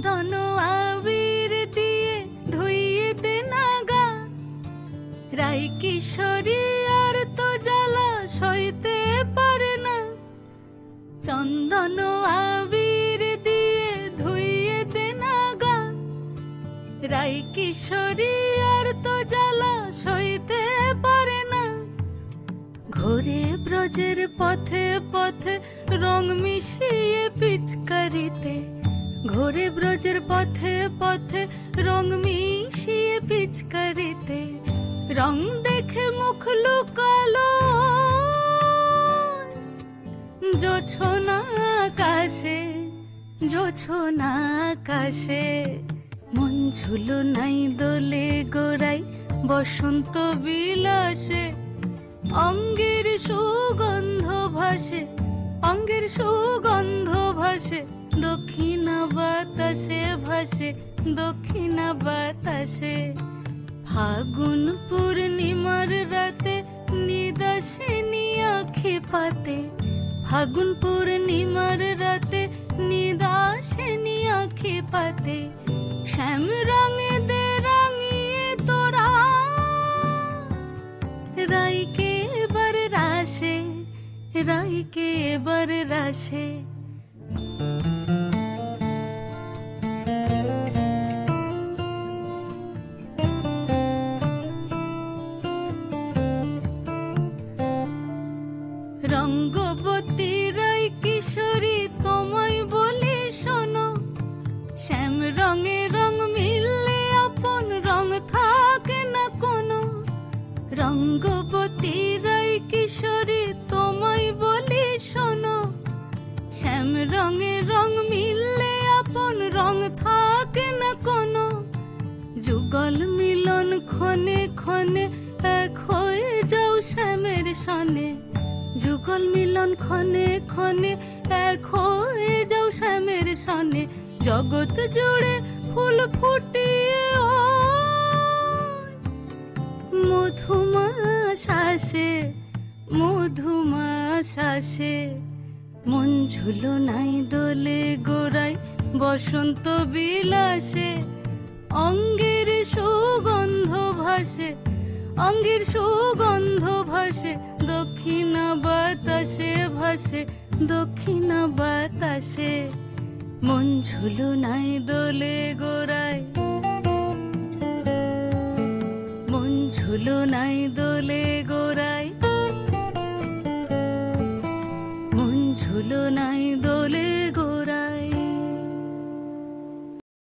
চন্দন আবির দিয়ে ধুইয়ে দে না গা, রাই কিশোরী আর তো জ্বালা সইতে পারে না। চন্দন আবির দিয়ে ধুইয়ে দে না গা, রাই কিশোরী আর তো জ্বালা সইতে পারে না। ঘোরে ব্রজের পথে পথে রং মিশিয়ে পিচকারিতে, ঘোরে ব্রজের পথে পথে রং মিশিয়ে পিচকারিতে, রং দেখে মুখ লুকালো জোছনা আকাশে, জোছনা আকাশে। মন ঝুলো নাই দোলে গোড়াই বসন্ত বিলাসে, অঙ্গের সুগন্ধ ভাসে, অঙ্গের সুগন্ধ ভাসে, দক্ষিণা বাতাসে ভাসে, দক্ষিণা বাতাসে। ফাগুন পূর্ণিমার রাতে নিদাসিনী আঁখি পাতে, ফাগুন পূর্ণিমার রাতে নিদাসিনী আঁখি পাতে। শ্যাম রঙে দে রাঙিয়ে তোরা রাইকে এবার রাশে, রাইকে এবার রাশে। রঙ্গবতী রাই কিশোরী তোমায় বলি শোনো, শ্যাম রঙে রং মিললে আপন রং থাকে না কোনো। রঙ্গবতী রাই কিশোরী তোমায় বলি শোনো, শ্যাম রঙে রং মিললে আপন রং থাকে না কোনো। যুগল মিলন ক্ষণে ক্ষণে এক হয়ে যাও শ্যামের সনে, যুগল মিলন ক্ষণে ক্ষণে এক হয়ে যাও শ্যামের সনে। জগৎ জুড়ে ফুল ফুটিয়ে মধুমা শ্বাসে, মধুমা শ্বাসে। মন ঝুলো নাই দোলে গোড়াই বসন্ত বিলাসে, অঙ্গের সুগন্ধ ভাসে, অঙ্গের সুগন্ধ ভাসে, দক্ষিণা বাতাসে ভাসে, দক্ষিণা বাতাসে। মন ঝুলো নাই দোলে গোড়ায়, মন ঝুলো নাই দোলে গোড়ায়, মন ঝুলো নাই দোলে